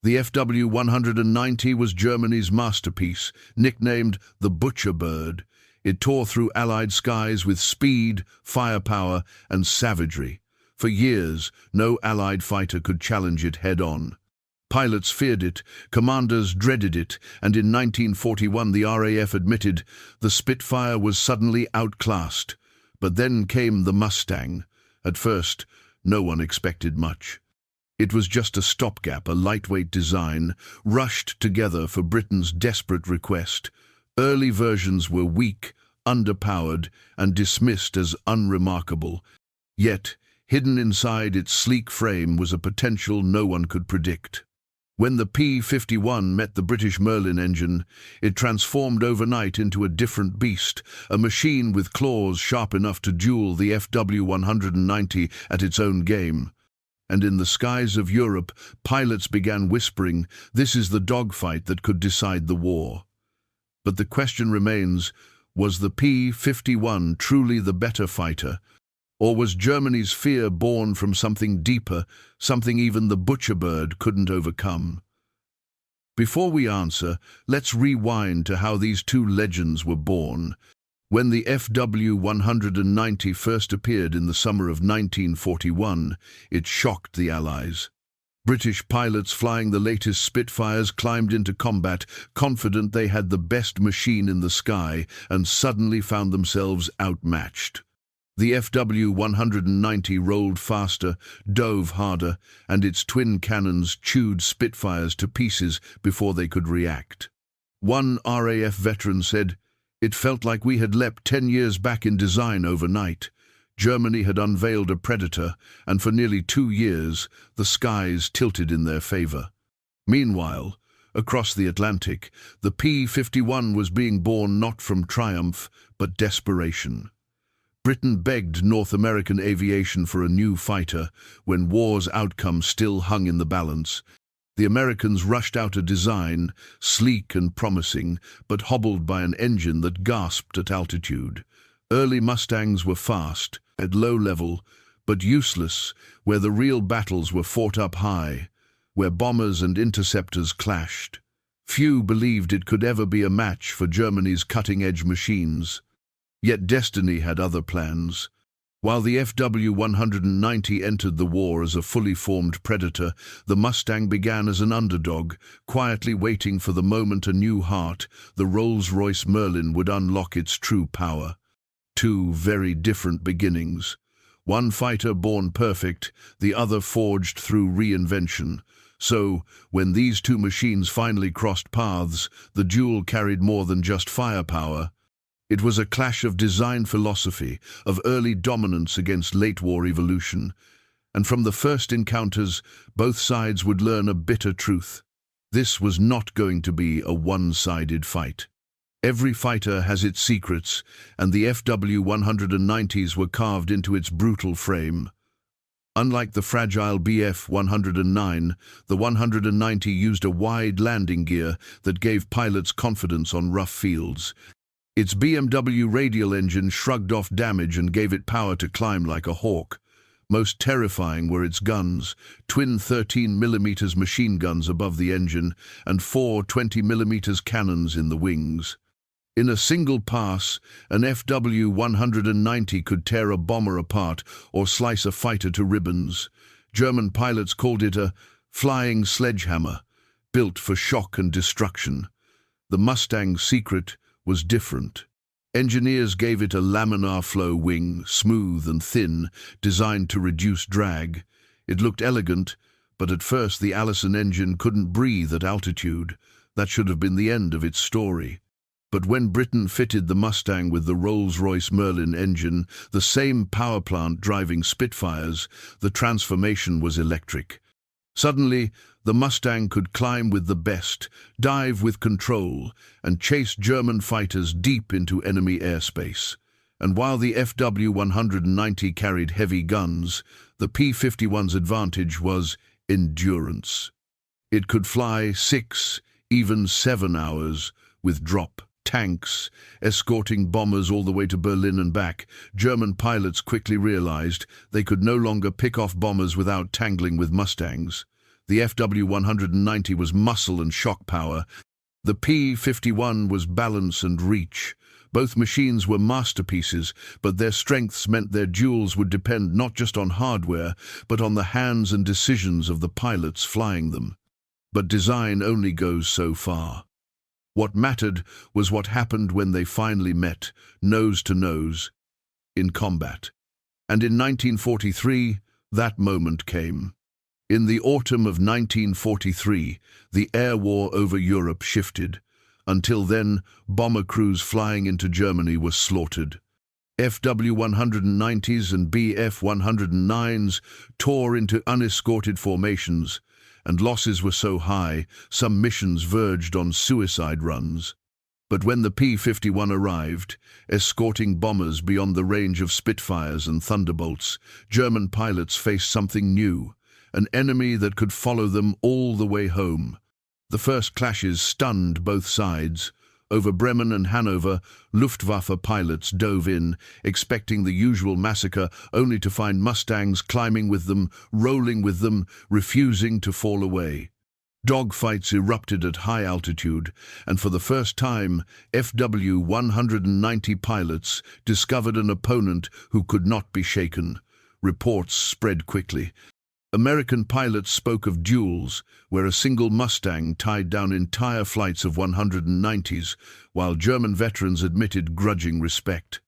The FW-190 was Germany's masterpiece, nicknamed the Butcher Bird. It tore through Allied skies with speed, firepower, and savagery. For years, no Allied fighter could challenge it head-on. Pilots feared it, commanders dreaded it, and in 1941 the RAF admitted the Spitfire was suddenly outclassed. But then came the Mustang. At first, no one expected much. It was just a stopgap, a lightweight design, rushed together for Britain's desperate request. Early versions were weak, underpowered, and dismissed as unremarkable. Yet, hidden inside its sleek frame was a potential no one could predict. When the P-51 met the British Merlin engine, it transformed overnight into a different beast, a machine with claws sharp enough to duel the FW-190 at its own game. And in the skies of Europe, pilots began whispering, "This is the dogfight that could decide the war." But the question remains, was the P-51 truly the better fighter? Or was Germany's fear born from something deeper, something even the Butcher Bird couldn't overcome? Before we answer, let's rewind to how these two legends were born. When the FW-190 first appeared in the summer of 1941, it shocked the Allies. British pilots flying the latest Spitfires climbed into combat, confident they had the best machine in the sky, and suddenly found themselves outmatched. The FW-190 rolled faster, dove harder, and its twin cannons chewed Spitfires to pieces before they could react. One RAF veteran said, "It felt like we had leapt 10 years back in design overnight." Germany had unveiled a predator, and for nearly 2 years, the skies tilted in their favor. Meanwhile, across the Atlantic, the P-51 was being born not from triumph, but desperation. Britain begged North American aviation for a new fighter when war's outcome still hung in the balance. The Americans rushed out a design, sleek and promising, but hobbled by an engine that gasped at altitude. Early Mustangs were fast, at low level, but useless where the real battles were fought up high, where bombers and interceptors clashed. Few believed it could ever be a match for Germany's cutting-edge machines. Yet destiny had other plans. While the FW-190 entered the war as a fully formed predator, the Mustang began as an underdog, quietly waiting for the moment a new heart, the Rolls-Royce Merlin, would unlock its true power. Two very different beginnings. One fighter born perfect, the other forged through reinvention. So, when these two machines finally crossed paths, the duel carried more than just firepower. It was a clash of design philosophy, of early dominance against late-war evolution. And from the first encounters, both sides would learn a bitter truth. This was not going to be a one-sided fight. Every fighter has its secrets, and the FW-190s were carved into its brutal frame. Unlike the fragile Bf-109, the 190 used a wide landing gear that gave pilots confidence on rough fields. Its BMW radial engine shrugged off damage and gave it power to climb like a hawk. Most terrifying were its guns, twin 13mm machine guns above the engine and 4 20mm cannons in the wings. In a single pass, an FW-190 could tear a bomber apart or slice a fighter to ribbons. German pilots called it a flying sledgehammer, built for shock and destruction. The Mustang's secret was different. Engineers gave it a laminar flow wing, smooth and thin, designed to reduce drag. It looked elegant, but at first the Allison engine couldn't breathe at altitude. That should have been the end of its story. But when Britain fitted the Mustang with the Rolls-Royce Merlin engine, the same power plant driving Spitfires, the transformation was electric. Suddenly, the Mustang could climb with the best, dive with control, and chase German fighters deep into enemy airspace. And while the FW-190 carried heavy guns, the P-51's advantage was endurance. It could fly 6, even 7 hours, with drop tanks, escorting bombers all the way to Berlin and back. German pilots quickly realized they could no longer pick off bombers without tangling with Mustangs. The FW-190 was muscle and shock power. The P-51 was balance and reach. Both machines were masterpieces, but their strengths meant their duels would depend not just on hardware, but on the hands and decisions of the pilots flying them. But design only goes so far. What mattered was what happened when they finally met, nose to nose, in combat. And in 1943, that moment came. In the autumn of 1943, the air war over Europe shifted. Until then, bomber crews flying into Germany were slaughtered. FW-190s and Bf-109s tore into unescorted formations, and losses were so high, some missions verged on suicide runs. But when the P-51 arrived, escorting bombers beyond the range of Spitfires and Thunderbolts, German pilots faced something new, an enemy that could follow them all the way home. The first clashes stunned both sides. Over Bremen and Hanover, Luftwaffe pilots dove in, expecting the usual massacre, only to find Mustangs climbing with them, rolling with them, refusing to fall away. Dogfights erupted at high altitude, and for the first time, FW-190 pilots discovered an opponent who could not be shaken. Reports spread quickly. American pilots spoke of duels, where a single Mustang tied down entire flights of 190s, while German veterans admitted grudging respect.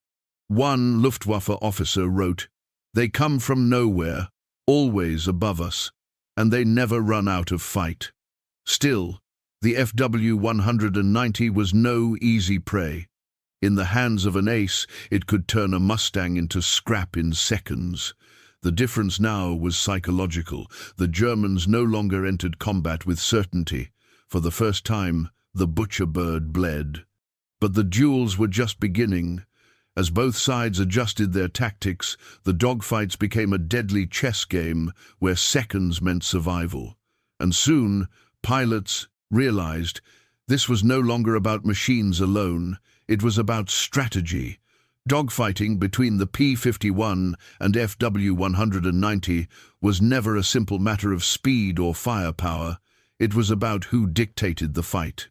One Luftwaffe officer wrote, "They come from nowhere, always above us, and they never run out of fight." Still, the FW-190 was no easy prey. In the hands of an ace, it could turn a Mustang into scrap in seconds. The difference now was psychological. The Germans no longer entered combat with certainty. For the first time, the butcher bird bled. But the duels were just beginning. As both sides adjusted their tactics, the dogfights became a deadly chess game where seconds meant survival. And soon, pilots realized this was no longer about machines alone. It was about strategy. Dogfighting between the P-51 and FW-190 was never a simple matter of speed or firepower. It was about who dictated the fight.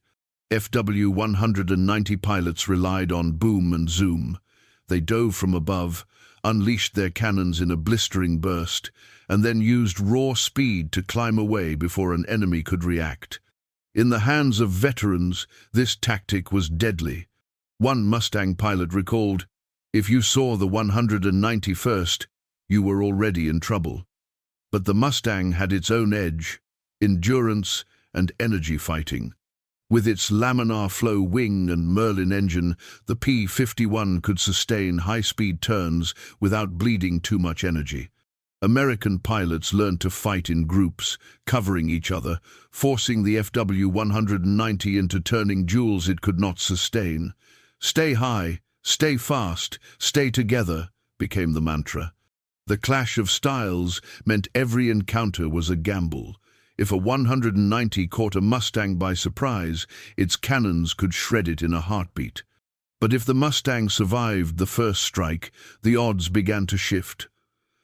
FW-190 pilots relied on boom and zoom. They dove from above, unleashed their cannons in a blistering burst, and then used raw speed to climb away before an enemy could react. In the hands of veterans, this tactic was deadly. One Mustang pilot recalled, "If you saw the 190 first, you were already in trouble." But the Mustang had its own edge, endurance and energy fighting. With its laminar flow wing and Merlin engine, the P-51 could sustain high-speed turns without bleeding too much energy. American pilots learned to fight in groups, covering each other, forcing the FW-190 into turning duels it could not sustain. "Stay high, stay fast, stay together," became the mantra. The clash of styles meant every encounter was a gamble. If a 190 caught a Mustang by surprise, its cannons could shred it in a heartbeat. But if the Mustang survived the first strike, the odds began to shift.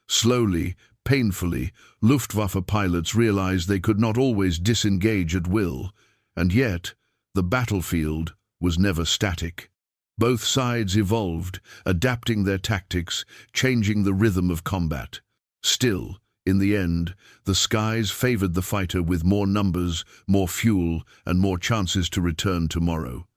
Slowly, painfully, Luftwaffe pilots realized they could not always disengage at will. And yet, the battlefield was never static. Both sides evolved, adapting their tactics, changing the rhythm of combat. Still, in the end, the skies favored the fighter with more numbers, more fuel, and more chances to return tomorrow.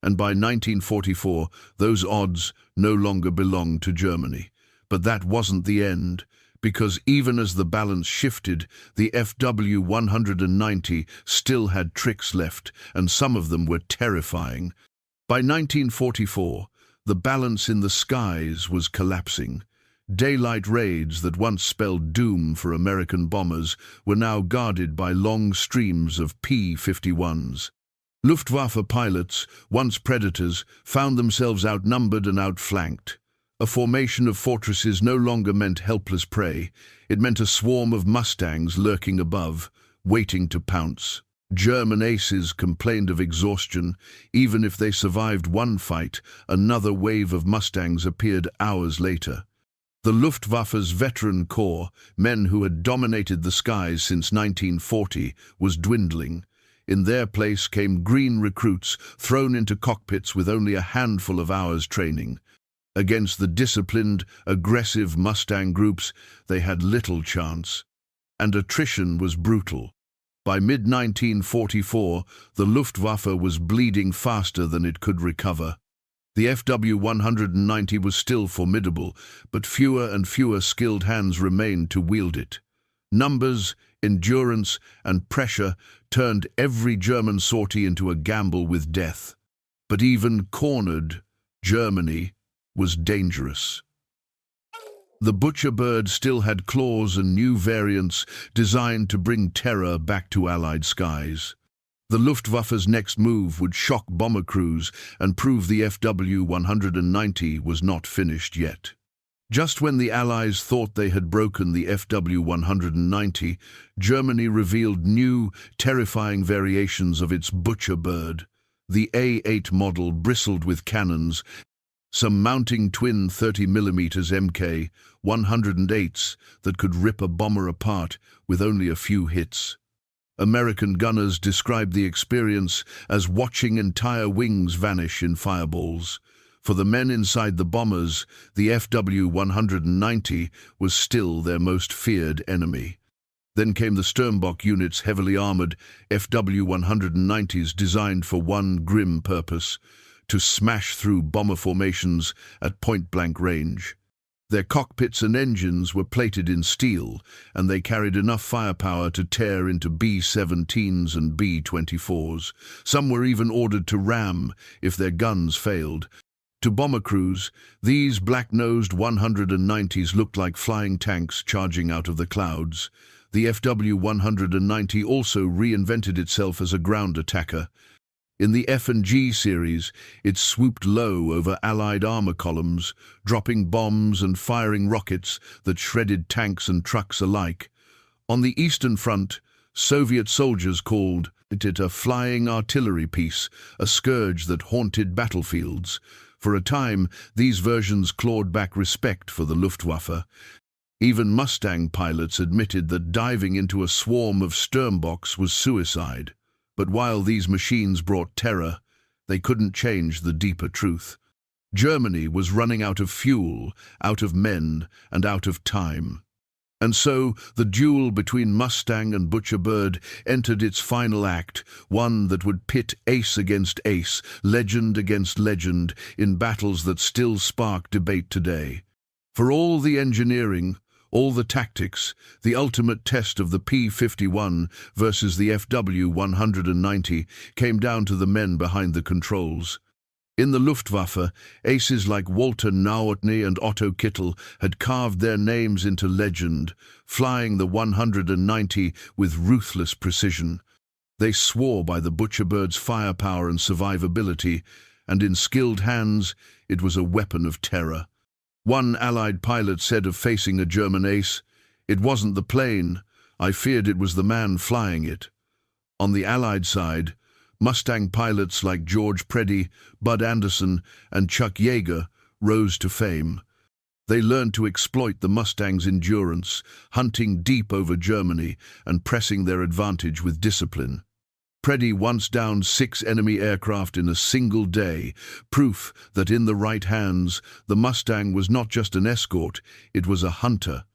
And by 1944, those odds no longer belonged to Germany. But that wasn't the end, because even as the balance shifted, the FW-190 still had tricks left, and some of them were terrifying. By 1944, the balance in the skies was collapsing. Daylight raids that once spelled doom for American bombers were now guarded by long streams of P-51s. Luftwaffe pilots, once predators, found themselves outnumbered and outflanked. A formation of fortresses no longer meant helpless prey. It meant a swarm of Mustangs lurking above, waiting to pounce. German aces complained of exhaustion. Even if they survived one fight, another wave of Mustangs appeared hours later. The Luftwaffe's veteran corps, men who had dominated the skies since 1940, was dwindling. In their place came green recruits thrown into cockpits with only a handful of hours training. Against the disciplined, aggressive Mustang groups, they had little chance. And attrition was brutal. By mid-1944, the Luftwaffe was bleeding faster than it could recover. The FW-190 was still formidable, but fewer and fewer skilled hands remained to wield it. Numbers, endurance, and pressure turned every German sortie into a gamble with death. But even cornered, Germany was dangerous. The butcher bird still had claws and new variants designed to bring terror back to Allied skies. The Luftwaffe's next move would shock bomber crews and prove the FW-190 was not finished yet. Just when the Allies thought they had broken the FW-190, Germany revealed new, terrifying variations of its butcher bird. The A8 model bristled with cannons, some mounting twin 30mm Mk-108s that could rip a bomber apart with only a few hits. American gunners described the experience as watching entire wings vanish in fireballs. For the men inside the bombers, the FW-190 was still their most feared enemy. Then came the Sturmbok unit's heavily armored FW-190s designed for one grim purpose: to smash through bomber formations at point-blank range. Their cockpits and engines were plated in steel, and they carried enough firepower to tear into B-17s and B-24s. Some were even ordered to ram if their guns failed. To bomber crews, these black-nosed 190s looked like flying tanks charging out of the clouds. The FW-190 also reinvented itself as a ground attacker. In the F&G series, it swooped low over Allied armor columns, dropping bombs and firing rockets that shredded tanks and trucks alike. On the Eastern Front, Soviet soldiers called it a flying artillery piece, a scourge that haunted battlefields. For a time, these versions clawed back respect for the Luftwaffe. Even Mustang pilots admitted that diving into a swarm of Sturmboks was suicide. But while these machines brought terror, they couldn't change the deeper truth. Germany was running out of fuel, out of men, and out of time. And so the duel between Mustang and Butcherbird entered its final act, one that would pit ace against ace, legend against legend, in battles that still spark debate today. For all the engineering, all the tactics, the ultimate test of the P-51 versus the FW-190 came down to the men behind the controls. In the Luftwaffe, aces like Walter Nowotny and Otto Kittel had carved their names into legend, flying the 190 with ruthless precision. They swore by the Butcherbird's firepower and survivability, and in skilled hands, it was a weapon of terror. One Allied pilot said of facing a German ace, "It wasn't the plane, I feared it was the man flying it." On the Allied side, Mustang pilots like George Preddy, Bud Anderson, and Chuck Yeager rose to fame. They learned to exploit the Mustang's endurance, hunting deep over Germany and pressing their advantage with discipline. Preddy once downed 6 enemy aircraft in a single day, proof that in the right hands, the Mustang was not just an escort, it was a hunter.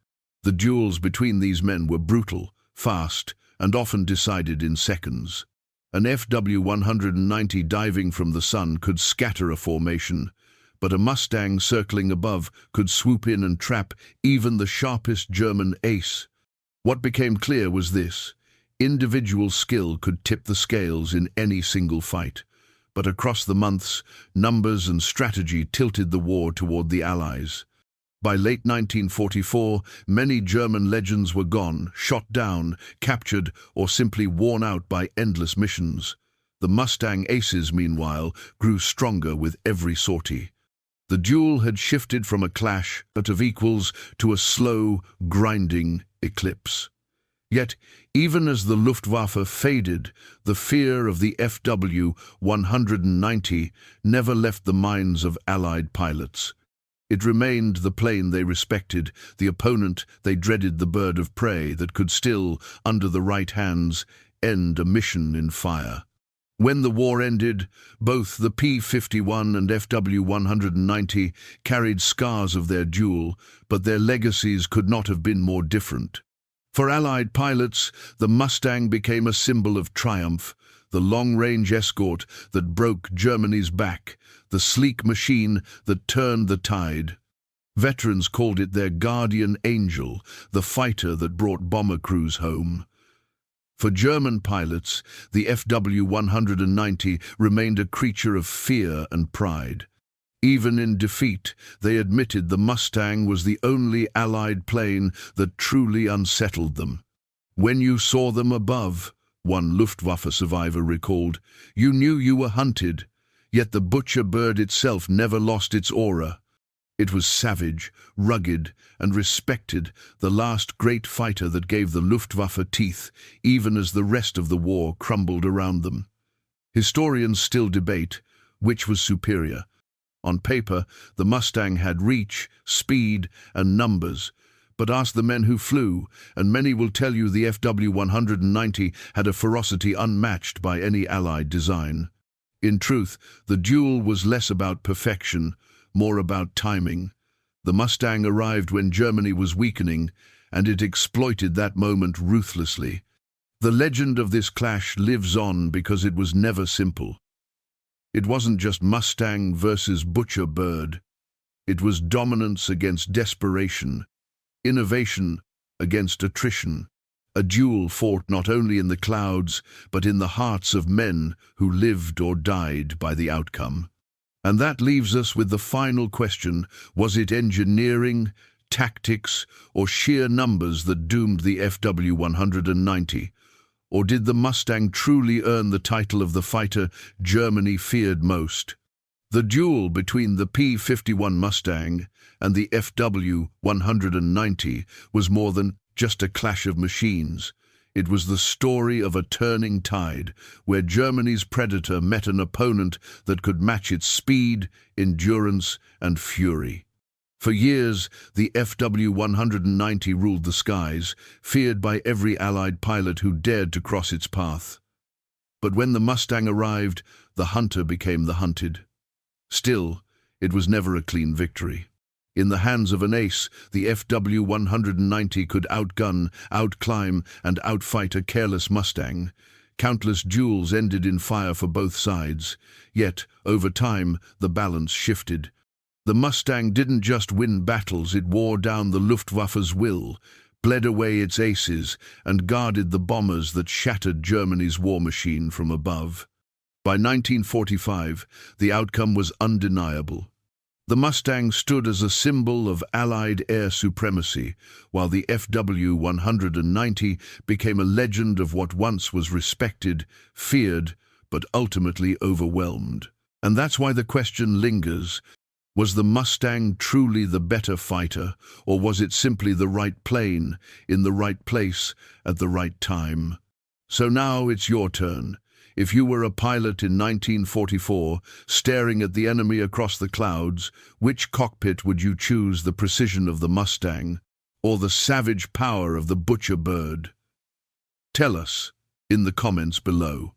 The duels between these men were brutal, fast, and often decided in seconds. An FW-190 diving from the sun could scatter a formation, but a Mustang circling above could swoop in and trap even the sharpest German ace. What became clear was this: individual skill could tip the scales in any single fight. But across the months, numbers and strategy tilted the war toward the Allies. By late 1944, many German legends were gone, shot down, captured, or simply worn out by endless missions. The Mustang aces, meanwhile, grew stronger with every sortie. The duel had shifted from a clash of equals to a slow, grinding eclipse. Yet, even as the Luftwaffe faded, the fear of the FW-190 never left the minds of Allied pilots. It remained the plane they respected, the opponent they dreaded, the bird of prey that could still, under the right hands, end a mission in fire. When the war ended, both the P-51 and FW-190 carried scars of their duel, but their legacies could not have been more different. For Allied pilots, the Mustang became a symbol of triumph, the long-range escort that broke Germany's back, the sleek machine that turned the tide. Veterans called it their guardian angel, the fighter that brought bomber crews home. For German pilots, the FW-190 remained a creature of fear and pride. Even in defeat, they admitted the Mustang was the only Allied plane that truly unsettled them. When you saw them above, one Luftwaffe survivor recalled, you knew you were hunted, yet the butcher bird itself never lost its aura. It was savage, rugged, and respected, the last great fighter that gave the Luftwaffe teeth, even as the rest of the war crumbled around them. Historians still debate which was superior. On paper, the Mustang had reach, speed, and numbers, but ask the men who flew, and many will tell you the FW-190 had a ferocity unmatched by any Allied design. In truth, the duel was less about perfection, more about timing. The Mustang arrived when Germany was weakening, and it exploited that moment ruthlessly. The legend of this clash lives on because it was never simple. It wasn't just Mustang versus butcher bird. It was dominance against desperation, innovation against attrition, a duel fought not only in the clouds, but in the hearts of men who lived or died by the outcome. And that leaves us with the final question: was it engineering, tactics, or sheer numbers that doomed the FW-190? Or did the Mustang truly earn the title of the fighter Germany feared most? The duel between the P-51 Mustang and the FW-190 was more than just a clash of machines. It was the story of a turning tide, where Germany's Predator met an opponent that could match its speed, endurance, and fury. For years, the FW-190 ruled the skies, feared by every Allied pilot who dared to cross its path. But when the Mustang arrived, the hunter became the hunted. Still, it was never a clean victory. In the hands of an ace, the FW-190 could outgun, outclimb, and outfight a careless Mustang. Countless duels ended in fire for both sides. Yet, over time, the balance shifted. The Mustang didn't just win battles, it wore down the Luftwaffe's will, bled away its aces, and guarded the bombers that shattered Germany's war machine from above. By 1945, the outcome was undeniable. The Mustang stood as a symbol of Allied air supremacy, while the FW-190 became a legend of what once was respected, feared, but ultimately overwhelmed. And that's why the question lingers: was the Mustang truly the better fighter, or was it simply the right plane, in the right place, at the right time? So now it's your turn. If you were a pilot in 1944, staring at the enemy across the clouds, which cockpit would you choose: the precision of the Mustang, or the savage power of the butcher bird? Tell us in the comments below.